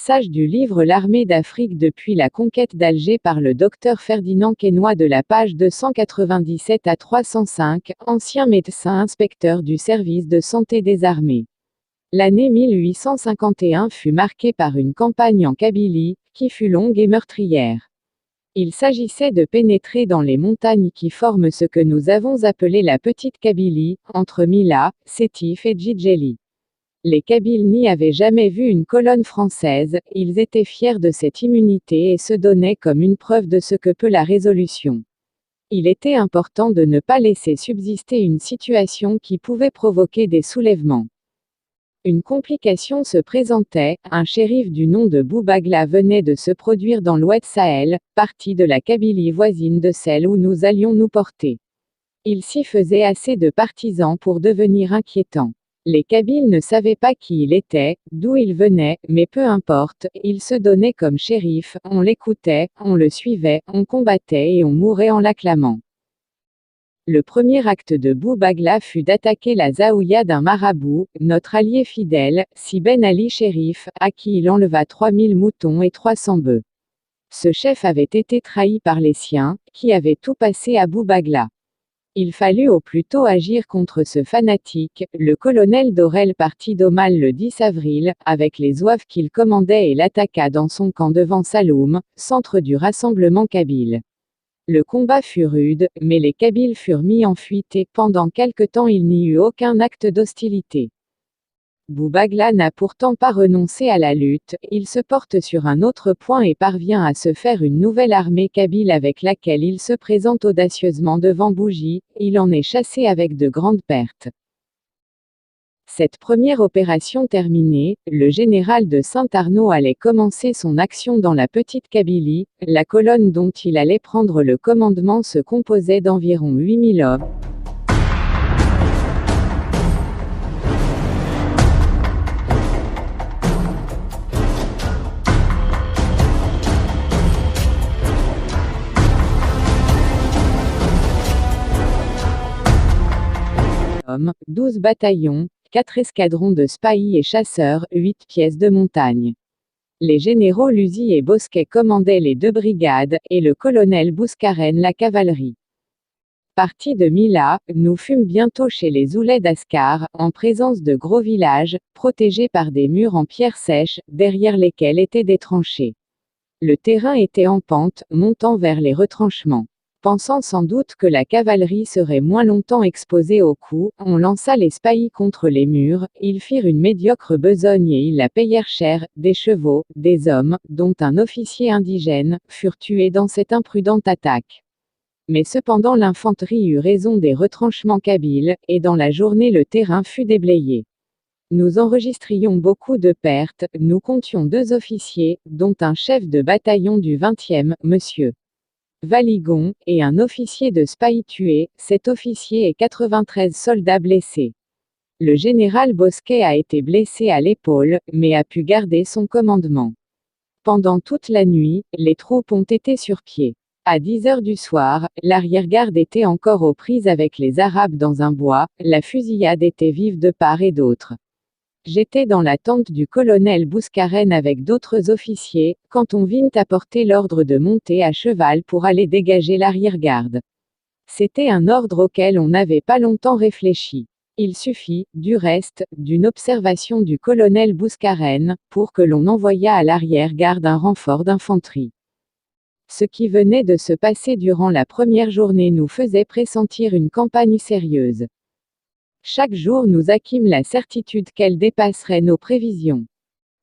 passage du livre L'armée d'Afrique depuis la conquête d'Alger par le docteur Ferdinand Quesnoy de la page 297 à 305, ancien médecin inspecteur du service de santé des armées. L'année 1851 fut marquée par une campagne en Kabylie, qui fut longue et meurtrière. Il s'agissait de pénétrer dans les montagnes qui forment ce que nous avons appelé la Petite Kabylie, entre Mila, Sétif et Djidjeli. Les Kabyles n'y avaient jamais vu une colonne française, ils étaient fiers de cette immunité et se donnaient comme une preuve de ce que peut la résolution. Il était important de ne pas laisser subsister une situation qui pouvait provoquer des soulèvements. Une complication se présentait, un shérif du nom de Boubagla venait de se produire dans l'Oued Sahel, partie de la Kabylie voisine de celle où nous allions nous porter. Il s'y faisait assez de partisans pour devenir inquiétant. Les Kabyles ne savaient pas qui il était, d'où il venait, mais peu importe, il se donnait comme shérif, on l'écoutait, on le suivait, on combattait et on mourait en l'acclamant. Le premier acte de Boubagla fut d'attaquer la zaouïa d'un marabout, notre allié fidèle, Si Ben Ali Chérif, à qui il enleva 3000 moutons et 300 bœufs. Ce chef avait été trahi par les siens, qui avaient tout passé à Boubagla. Il fallut au plus tôt agir contre ce fanatique. Le colonel Dorel partit d'Aumale le 10 avril, avec les zouaves qu'il commandait et l'attaqua dans son camp devant Saloum, centre du rassemblement kabyle. Le combat fut rude, mais les Kabyles furent mis en fuite et, pendant quelque temps il n'y eut aucun acte d'hostilité. Boubagla n'a pourtant pas renoncé à la lutte, il se porte sur un autre point et parvient à se faire une nouvelle armée kabyle avec laquelle il se présente audacieusement devant Bougie, il en est chassé avec de grandes pertes. Cette première opération terminée, le général de Saint-Arnaud allait commencer son action dans la Petite Kabylie, la colonne dont il allait prendre le commandement se composait d'environ 8000 hommes. Hommes, 12 bataillons, 4 escadrons de spahis et chasseurs, 8 pièces de montagne. Les généraux Luzy et Bosquet commandaient les 2 brigades, et le colonel Bouscarène la cavalerie. Partis de Mila, nous fûmes bientôt chez les Ouled Askar, en présence de gros villages, protégés par des murs en pierre sèche, derrière lesquels étaient des tranchées. Le terrain était en pente, montant vers les retranchements. Pensant sans doute que la cavalerie serait moins longtemps exposée aux coups, on lança les spahis contre les murs, ils firent une médiocre besogne et ils la payèrent cher, des chevaux, des hommes, dont un officier indigène, furent tués dans cette imprudente attaque. Mais cependant l'infanterie eut raison des retranchements kabyles, et dans la journée le terrain fut déblayé. Nous enregistrions beaucoup de pertes, nous comptions 2 officiers, dont un chef de bataillon du 20e, M. Valigon, et un officier de spahis tué, 7 officiers et 93 soldats blessés. Le général Bosquet a été blessé à l'épaule, mais a pu garder son commandement. Pendant toute la nuit, les troupes ont été sur pied. À 10 heures du soir, l'arrière-garde était encore aux prises avec les Arabes dans un bois, la fusillade était vive de part et d'autre. J'étais dans la tente du colonel Bouscarène avec d'autres officiers, quand on vint apporter l'ordre de monter à cheval pour aller dégager l'arrière-garde. C'était un ordre auquel on n'avait pas longtemps réfléchi. Il suffit, du reste, d'une observation du colonel Bouscarène, pour que l'on envoyât à l'arrière-garde un renfort d'infanterie. Ce qui venait de se passer durant la première journée nous faisait pressentir une campagne sérieuse. Chaque jour nous acquîmes la certitude qu'elle dépasserait nos prévisions.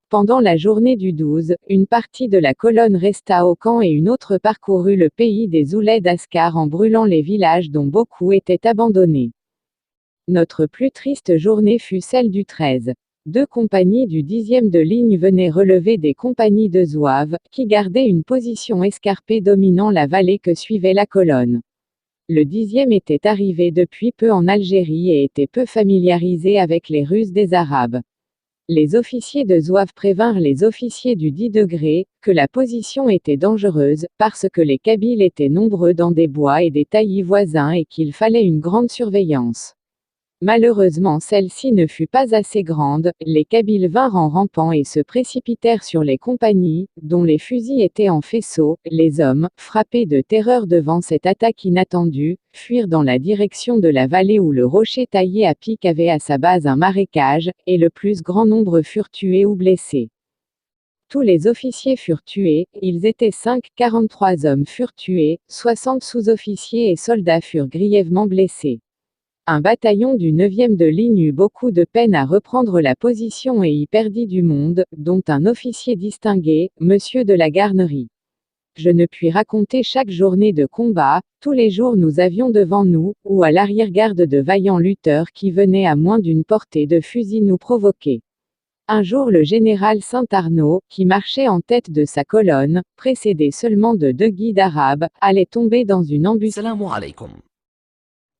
Pendant la journée du 12, une partie de la colonne resta au camp et une autre parcourut le pays des Ouled Askar en brûlant les villages dont beaucoup étaient abandonnés. Notre plus triste journée fut celle du 13. 2 compagnies du 10e de ligne venaient relever des compagnies de zouaves, qui gardaient une position escarpée dominant la vallée que suivait la colonne. Le 10e était arrivé depuis peu en Algérie et était peu familiarisé avec les ruses des Arabes. Les officiers de zouaves prévinrent les officiers du 10 degrés, que la position était dangereuse, parce que les Kabyles étaient nombreux dans des bois et des taillis voisins et qu'il fallait une grande surveillance. Malheureusement celle-ci ne fut pas assez grande, les Kabyles vinrent en rampant et se précipitèrent sur les compagnies, dont les fusils étaient en faisceau. Les hommes, frappés de terreur devant cette attaque inattendue, fuirent dans la direction de la vallée où le rocher taillé à pic avait à sa base un marécage, et le plus grand nombre furent tués ou blessés. Tous les officiers furent tués, ils étaient 5, 43 hommes furent tués, 60 sous-officiers et soldats furent grièvement blessés. Un bataillon du 9e de ligne eut beaucoup de peine à reprendre la position et y perdit du monde, dont un officier distingué, monsieur de la Garnerie. Je ne puis raconter chaque journée de combat, tous les jours nous avions devant nous, ou à l'arrière-garde de vaillants lutteurs qui venaient à moins d'une portée de fusil nous provoquer. Un jour le général Saint-Arnaud, qui marchait en tête de sa colonne, précédé seulement de 2 guides arabes, allait tomber dans une embuscade. السلام عليكم.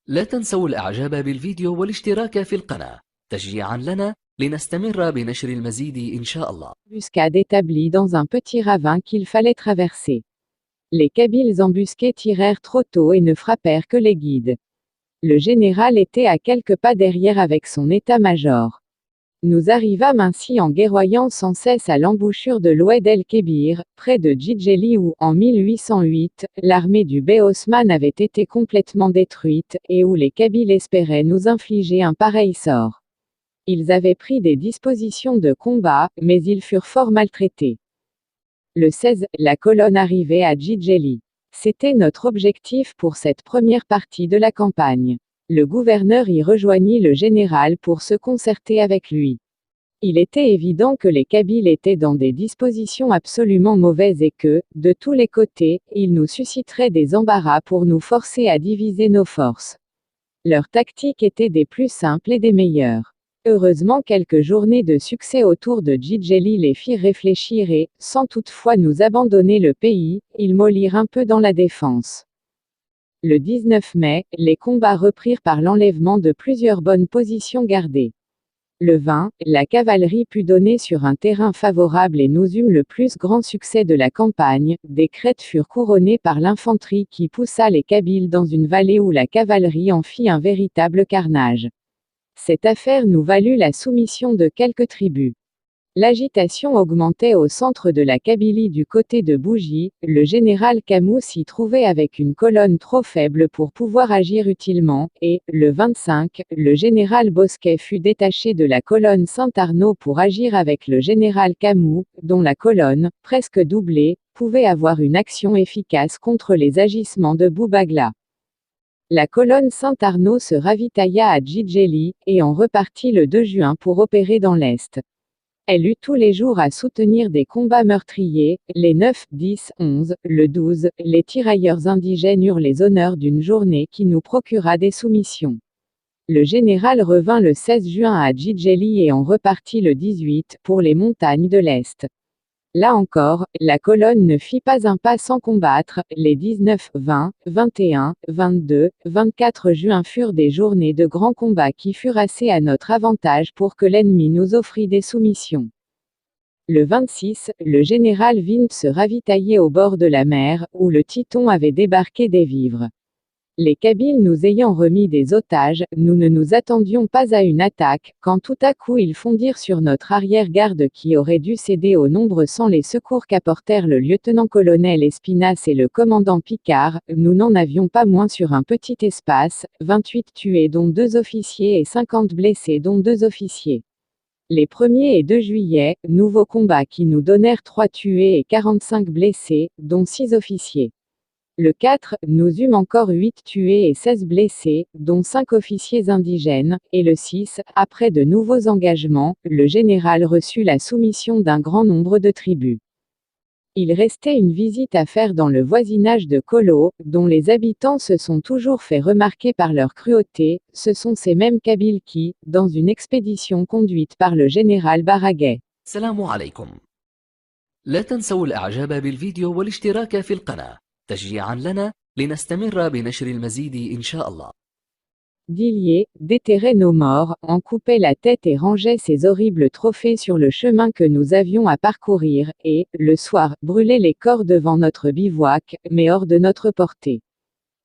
لا تنسوا الإعجاب بالفيديو والاشتراك في القناة تشجيعا لنا لنستمر بنشر المزيد إن شاء الله. Embuscade établie dans un petit ravin qu'il fallait traverser. Les Kabyles embusqués tirèrent trop tôt et ne frappèrent que les guides. Le général était à quelques pas derrière avec son état-major. Nous arrivâmes ainsi en guerroyant sans cesse à l'embouchure de l'Oued el-Kébir, près de Djidjeli où, en 1808, l'armée du bey Osman avait été complètement détruite, et où les Kabyles espéraient nous infliger un pareil sort. Ils avaient pris des dispositions de combat, mais ils furent fort maltraités. Le 16, la colonne arrivait à Djidjeli. C'était notre objectif pour cette première partie de la campagne. Le gouverneur y rejoignit le général pour se concerter avec lui. Il était évident que les Kabyles étaient dans des dispositions absolument mauvaises et que, de tous les côtés, ils nous susciteraient des embarras pour nous forcer à diviser nos forces. Leur tactique était des plus simples et des meilleures. Heureusement quelques journées de succès autour de Djidjeli les firent réfléchir et, sans toutefois nous abandonner le pays, ils mollirent un peu dans la défense. Le 19 mai, les combats reprirent par l'enlèvement de plusieurs bonnes positions gardées. Le 20, la cavalerie put donner sur un terrain favorable et nous eûmes le plus grand succès de la campagne. Des crêtes furent couronnées par l'infanterie qui poussa les Kabyles dans une vallée où la cavalerie en fit un véritable carnage. Cette affaire nous valut la soumission de quelques tribus. L'agitation augmentait au centre de la Kabylie du côté de Bougie, le général Camus s'y trouvait avec une colonne trop faible pour pouvoir agir utilement, et, le 25, le général Bosquet fut détaché de la colonne Saint-Arnaud pour agir avec le général Camus, dont la colonne, presque doublée, pouvait avoir une action efficace contre les agissements de Boubagla. La colonne Saint-Arnaud se ravitailla à Djidjeli, et en repartit le 2 juin pour opérer dans l'Est. Elle eut tous les jours à soutenir des combats meurtriers, les 9, 10, 11, le 12, les tirailleurs indigènes eurent les honneurs d'une journée qui nous procura des soumissions. Le général revint le 16 juin à Djidjeli et en repartit le 18, pour les montagnes de l'Est. Là encore, la colonne ne fit pas un pas sans combattre, les 19, 20, 21, 22, 24 juin furent des journées de grands combats qui furent assez à notre avantage pour que l'ennemi nous offrît des soumissions. Le 26, le général vint se ravitailler au bord de la mer, où le Titon avait débarqué des vivres. Les Kabyles nous ayant remis des otages, nous ne nous attendions pas à une attaque, quand tout à coup ils fondirent sur notre arrière-garde qui aurait dû céder au nombre sans les secours qu'apportèrent le lieutenant-colonel Espinasse et le commandant Picard. Nous n'en avions pas moins sur un petit espace, 28 tués dont 2 officiers et 50 blessés dont 2 officiers. Les 1er et 2 juillet, nouveaux combats qui nous donnèrent 3 tués et 45 blessés, dont 6 officiers. Le 4, nous eûmes encore 8 tués et 16 blessés, dont 5 officiers indigènes, et le 6, après de nouveaux engagements, le général reçut la soumission d'un grand nombre de tribus. Il restait une visite à faire dans le voisinage de Kolo, dont les habitants se sont toujours fait remarquer par leur cruauté. Ce sont ces mêmes Kabyles qui, dans une expédition conduite par le général Baraguet. السلام عليكم. لا تنسوا الإعجاب بالفيديو والاشتراك في القناة تشجيعا لنا لنستمر بنشر المزيد إن شاء الله. D'Illier, déterrait nos morts, en coupait la tête et rangeait ces horribles trophées sur le chemin que nous avions à parcourir, et, le soir, brûlait les corps devant notre bivouac, mais hors de notre portée.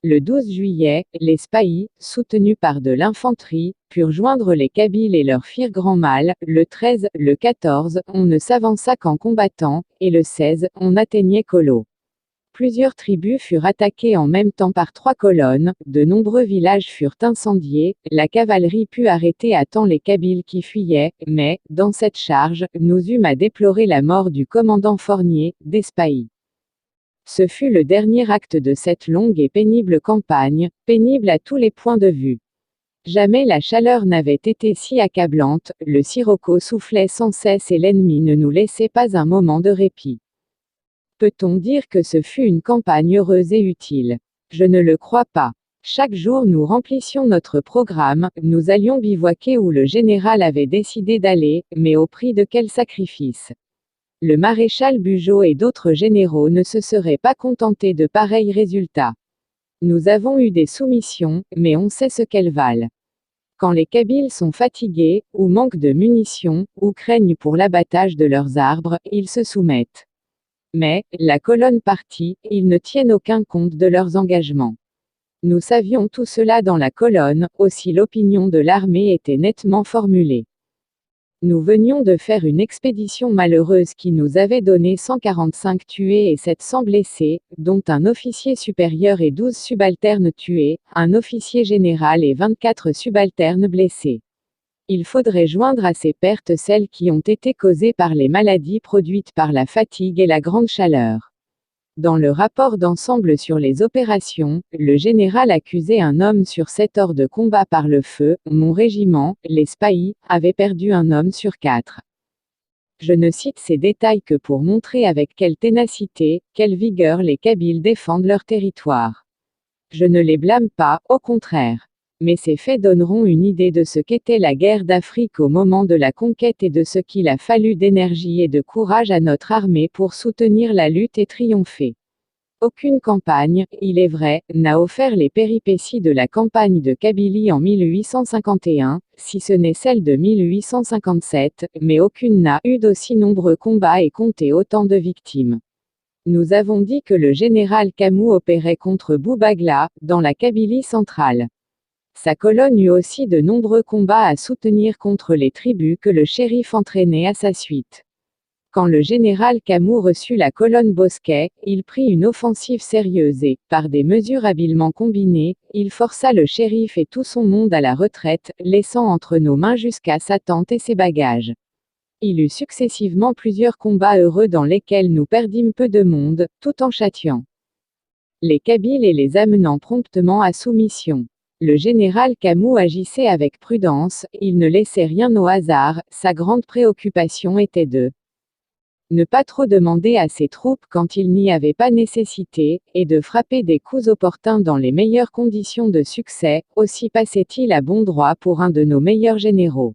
Le 12 juillet, les spahis, soutenus par de l'infanterie, purent joindre les Kabyles et leur firent grand mal. Le 13, le 14, on ne s'avança qu'en combattant, et le 16, on atteignait Kolo. Plusieurs tribus furent attaquées en même temps par 3 colonnes, de nombreux villages furent incendiés, la cavalerie put arrêter à temps les Kabyles qui fuyaient, mais, dans cette charge, nous eûmes à déplorer la mort du commandant Fournier, des spahis. Ce fut le dernier acte de cette longue et pénible campagne, pénible à tous les points de vue. Jamais la chaleur n'avait été si accablante, le sirocco soufflait sans cesse et l'ennemi ne nous laissait pas un moment de répit. Peut-on dire que ce fut une campagne heureuse et utile? Je ne le crois pas. Chaque jour nous remplissions notre programme, nous allions bivouaquer où le général avait décidé d'aller, mais au prix de quel sacrifice? Le maréchal Bugeaud et d'autres généraux ne se seraient pas contentés de pareils résultats. Nous avons eu des soumissions, mais on sait ce qu'elles valent. Quand les Kabyles sont fatigués, ou manquent de munitions, ou craignent pour l'abattage de leurs arbres, ils se soumettent. Mais, la colonne partie, ils ne tiennent aucun compte de leurs engagements. Nous savions tout cela dans la colonne, aussi l'opinion de l'armée était nettement formulée. Nous venions de faire une expédition malheureuse qui nous avait donné 145 tués et 700 blessés, dont un officier supérieur et 12 subalternes tués, un officier général et 24 subalternes blessés. Il faudrait joindre à ces pertes celles qui ont été causées par les maladies produites par la fatigue et la grande chaleur. Dans le rapport d'ensemble sur les opérations, le général accusait un homme sur 7 hors de combat par le feu. Mon régiment, les spahis, avait perdu un homme sur 4. Je ne cite ces détails que pour montrer avec quelle ténacité, quelle vigueur les Kabyles défendent leur territoire. Je ne les blâme pas, au contraire. Mais ces faits donneront une idée de ce qu'était la guerre d'Afrique au moment de la conquête et de ce qu'il a fallu d'énergie et de courage à notre armée pour soutenir la lutte et triompher. Aucune campagne, il est vrai, n'a offert les péripéties de la campagne de Kabylie en 1851, si ce n'est celle de 1857, mais aucune n'a eu d'aussi nombreux combats et compté autant de victimes. Nous avons dit que le général Kamou opérait contre Boubagla, dans la Kabylie centrale. Sa colonne eut aussi de nombreux combats à soutenir contre les tribus que le shérif entraînait à sa suite. Quand le général Kamou reçut la colonne Bosquet, il prit une offensive sérieuse et, par des mesures habilement combinées, il força le shérif et tout son monde à la retraite, laissant entre nos mains jusqu'à sa tente et ses bagages. Il eut successivement plusieurs combats heureux dans lesquels nous perdîmes peu de monde, tout en châtiant les Kabyles et les amenant promptement à soumission. Le général Kamou agissait avec prudence, il ne laissait rien au hasard, sa grande préoccupation était de ne pas trop demander à ses troupes quand il n'y avait pas nécessité, et de frapper des coups opportuns dans les meilleures conditions de succès, aussi passait-il à bon droit pour un de nos meilleurs généraux.